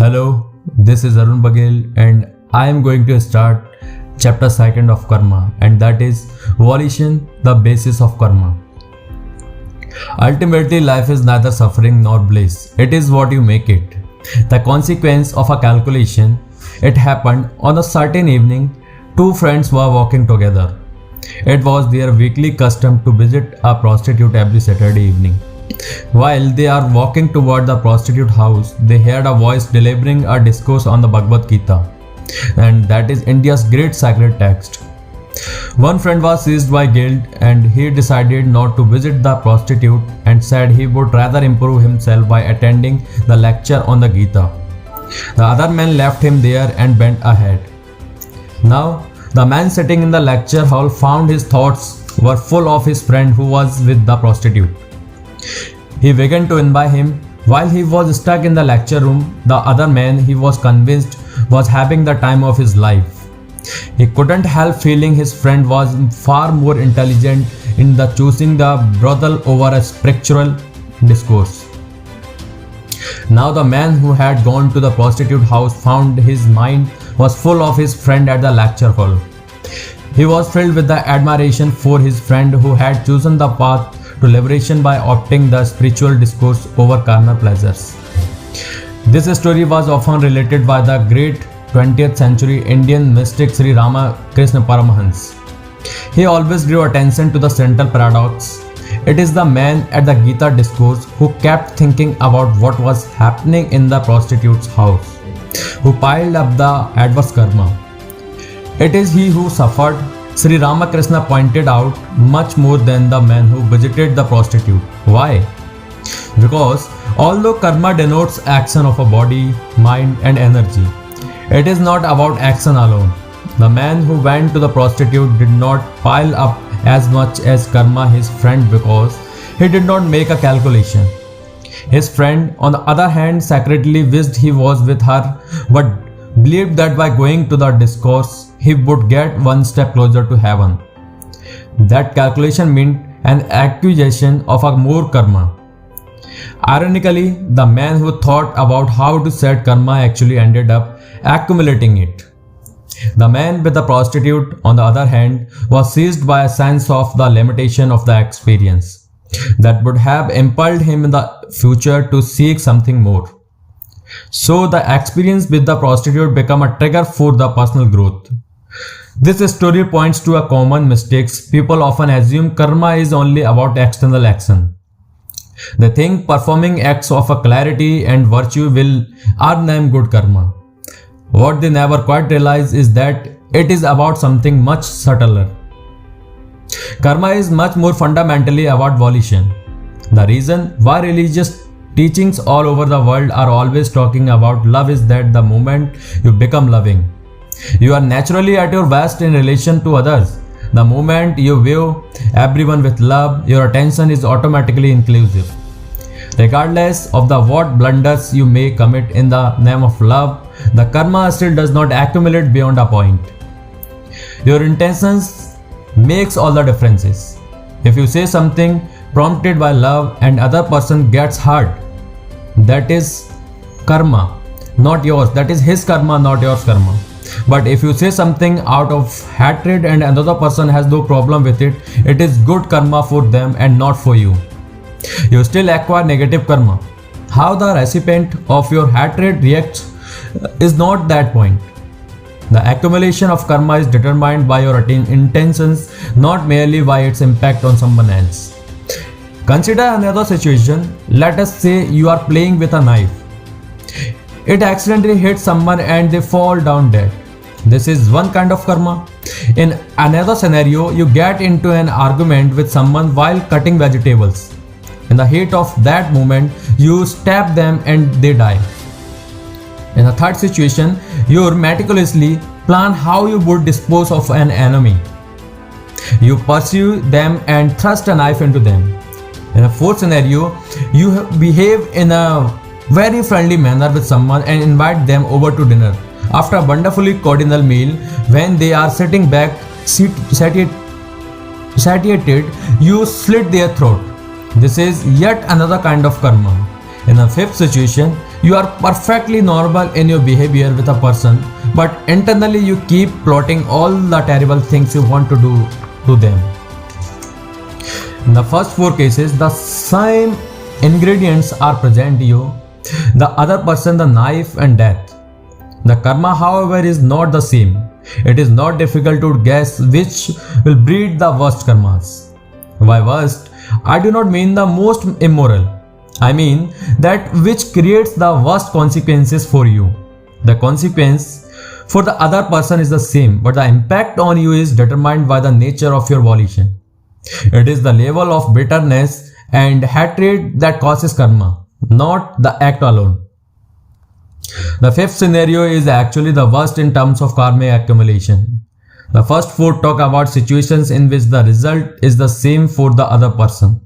Hello, this is Arun Bagel and I am going to start chapter 2 of Karma, and that is Volition, the basis of Karma. Ultimately, life is neither suffering nor bliss. It is what you make it. The consequence of a calculation. It happened on a certain evening. Two friends were walking together. It was their weekly custom to visit a prostitute every Saturday evening. While they are walking toward the prostitute house, they heard a voice delivering a discourse on the Bhagavad Gita, and that is India's great sacred text. One friend was seized by guilt and he decided not to visit the prostitute and said he would rather improve himself by attending the lecture on the Gita. The other man left him there and went ahead. Now, the man sitting in the lecture hall found his thoughts were full of his friend who was with the prostitute. He began to envy him. While he was stuck in the lecture room, the other man, he was convinced, was having the time of his life. He couldn't help feeling his friend was far more intelligent in the choosing the brothel over a spiritual discourse. Now the man who had gone to the prostitute house found his mind was full of his friend at the lecture hall. He was filled with the admiration for his friend who had chosen the path to liberation by opting the spiritual discourse over carnal pleasures. This story was often related by the great 20th century Indian mystic Sri Ramakrishna Paramahans. He always drew attention to the central paradox. It is the man at the Gita discourse who kept thinking about what was happening in the prostitute's house, who piled up the adverse karma. It is he who suffered, Sri Ramakrishna pointed out, much more than the man who visited the prostitute. Why? Because although karma denotes action of a body, mind and energy, it is not about action alone. The man who went to the prostitute did not pile up as much as karma his friend because he did not make a calculation. His friend, on the other hand, secretly wished he was with her but believed that by going to the discourse he would get one step closer to heaven. That calculation meant an accusation of a more karma. Ironically, the man who thought about how to set karma actually ended up accumulating it. The man with the prostitute, on the other hand, was seized by a sense of the limitation of the experience that would have impelled him in the future to seek something more. So the experience with the prostitute became a trigger for the personal growth. This story points to a common mistake. People often assume karma is only about external action. They think performing acts of a clarity and virtue will earn them good karma. What they never quite realize is that it is about something much subtler. Karma is much more fundamentally about volition. The reason why religious teachings all over the world are always talking about love is that the moment you become loving, you are naturally at your best in relation to others. The moment you view everyone with love, your attention is automatically inclusive. Regardless of the what blunders you may commit in the name of love, the karma still does not accumulate beyond a point. Your intentions makes all the differences. If you say something prompted by love and other person gets hurt, that is karma, not yours. That is his karma, not yours karma. But if you say something out of hatred and another person has no problem with it, it is good karma for them and not for you. You still acquire negative karma. How the recipient of your hatred reacts is not that point. The accumulation of karma is determined by your intentions, not merely by its impact on someone else. Consider another situation. Let us say you are playing with a knife. It accidentally hits someone and they fall down dead. This is one kind of karma. In another scenario, you get into an argument with someone while cutting vegetables. In the heat of that moment, you stab them and they die. In a third situation, you meticulously plan how you would dispose of an enemy. You pursue them and thrust a knife into them. In a fourth scenario, you behave in a very friendly manner with someone and invite them over to dinner. After a wonderfully cordial meal, when they are sitting back satiated, you slit their throat. This is yet another kind of karma. In a fifth situation, You are perfectly normal in your behavior with a person, but internally you keep plotting all the terrible things you want to do to them. In the first 4 cases, the same ingredients are present to you. The other person, the knife and death. The karma, however, is not the same. It is not difficult to guess which will breed the worst karmas. By worst, I do not mean the most immoral. I mean that which creates the worst consequences for you. The consequence for the other person is the same, but the impact on you is determined by the nature of your volition. It is the level of bitterness and hatred that causes karma, not the act alone. The 5th scenario is actually the worst in terms of karmic accumulation. The first 4 talk about situations in which the result is the same for the other person.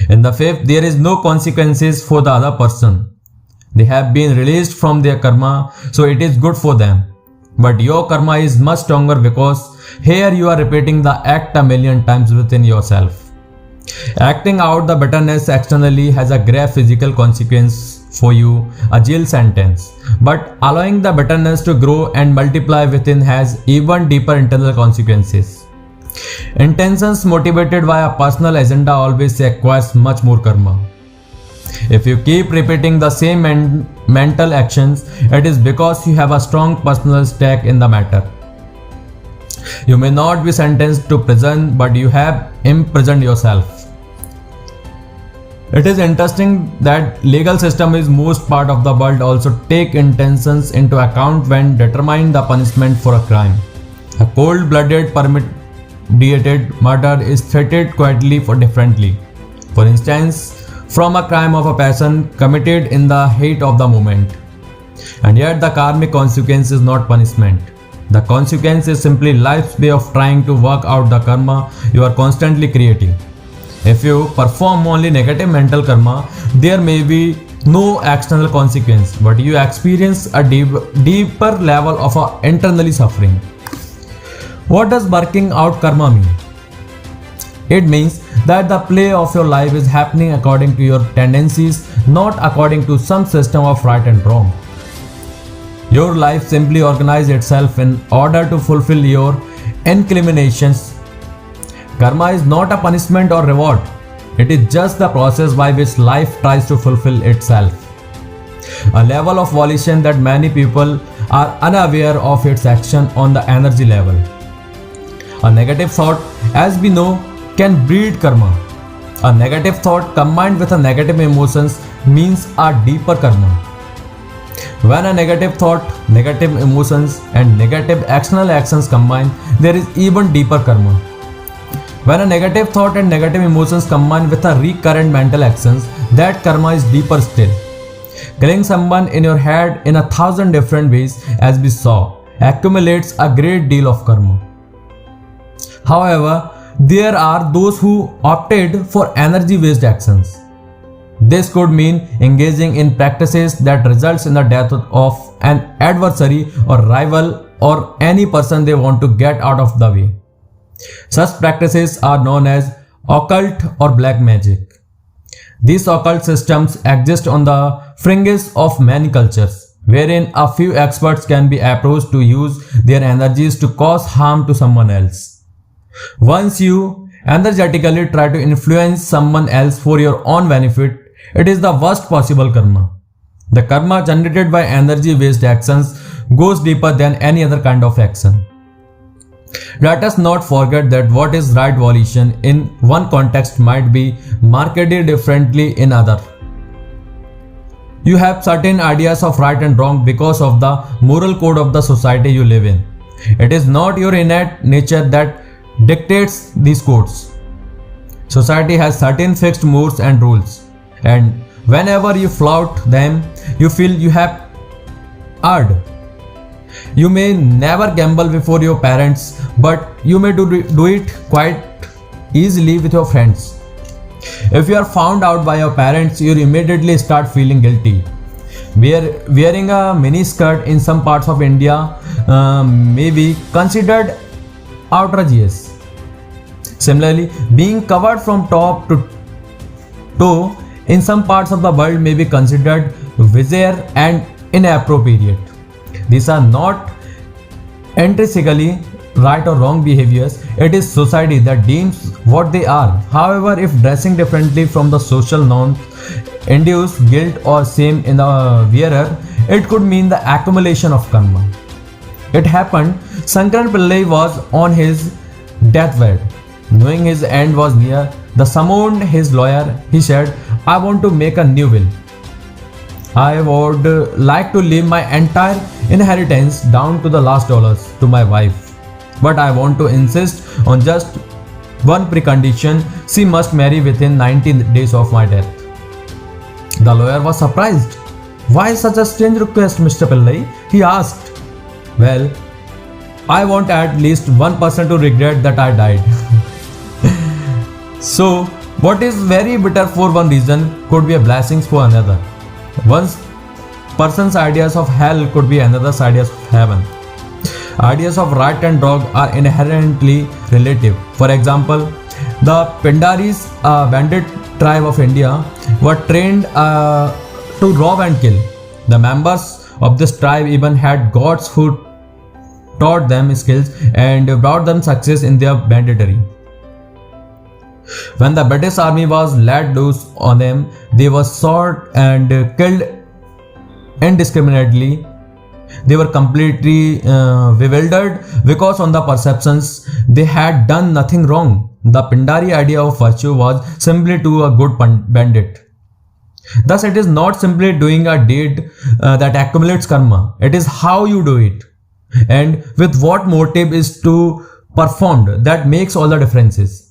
In the 5th, there is no consequences for the other person. They have been released from their karma, so it is good for them. But your karma is much stronger because here you are repeating the act a million times within yourself. Acting out the bitterness externally has a grave physical consequence for you, a jail sentence. But allowing the bitterness to grow and multiply within has even deeper internal consequences. Intentions motivated by a personal agenda always acquires much more karma. If you keep repeating the same mental actions, it is because you have a strong personal stake in the matter. You may not be sentenced to prison, but you have imprisoned yourself. It is interesting that legal system is most part of the world also take intentions into account when determining the punishment for a crime. A cold-blooded premeditated murder is treated quietly for differently. For instance, from a crime of a passion committed in the heat of the moment. And yet the karmic consequence is not punishment. The consequence is simply life's way of trying to work out the karma you are constantly creating. If you perform only negative mental karma, there may be no external consequence, but you experience a deeper level of internally suffering. What does working out karma mean? It means that the play of your life is happening according to your tendencies, not according to some system of right and wrong. Your life simply organizes itself in order to fulfill your inclinations. Karma is not a punishment or reward. It is just the process by which life tries to fulfill itself. A level of volition that many people are unaware of its action on the energy level. A negative thought, as we know, can breed karma. A negative thought combined with a negative emotions means a deeper karma. When a negative thought, negative emotions and negative external actions combine, there is even deeper karma. When a negative thought and negative emotions combine with a recurrent mental actions, that karma is deeper still. Killing someone in your head in 1,000 different ways, as we saw, accumulates a great deal of karma. However, there are those who opted for energy-based actions. This could mean engaging in practices that results in the death of an adversary or rival or any person they want to get out of the way. Such practices are known as occult or black magic. These occult systems exist on the fringes of many cultures, wherein a few experts can be approached to use their energies to cause harm to someone else. Once you energetically try to influence someone else for your own benefit, it is the worst possible karma. The karma generated by energy-based actions goes deeper than any other kind of action. Let us not forget that what is right volition in one context might be marketed differently in other. You have certain ideas of right and wrong because of the moral code of the society you live in. It is not your innate nature that dictates these codes. Society has certain fixed mores and rules, and whenever you flout them, you feel you have erred. You may never gamble before your parents, but you may do it quite easily with your friends. If you are found out by your parents, you immediately start feeling guilty. Wearing a mini skirt in some parts of India may be considered outrageous. Similarly, being covered from top to toe in some parts of the world may be considered bizarre and inappropriate. These are not intrinsically right or wrong behaviors. It is society that deems what they are. However, if dressing differently from the social norms induce guilt or shame in the wearer, it could mean the accumulation of karma. It happened. Sankaran Pillai was on his deathbed. Knowing his end was near, he summoned his lawyer. He said, "I want to make a new will. I would like to leave my entire inheritance down to the last dollars to my wife. But I want to insist on just one precondition. She must marry within 19 days of my death." The lawyer was surprised. "Why such a strange request, Mr. Pillai?" he asked. "Well, I want at least one person to regret that I died." So, what is very bitter for one reason could be a blessing for another. One person's ideas of hell could be another's ideas of heaven. Ideas of right and wrong are inherently relative. For example, the Pindaris, a bandit tribe of India, were trained to rob and kill. The members of this tribe even had gods who taught them skills and brought them success in their banditry. When the British army was let loose on them, they were shot and killed indiscriminately. They were completely bewildered because on the perceptions they had done nothing wrong. The Pindari idea of virtue was simply to a good bandit. Thus, it is not simply doing a deed that accumulates karma. It is how you do it and with what motive is to performed that makes all the differences.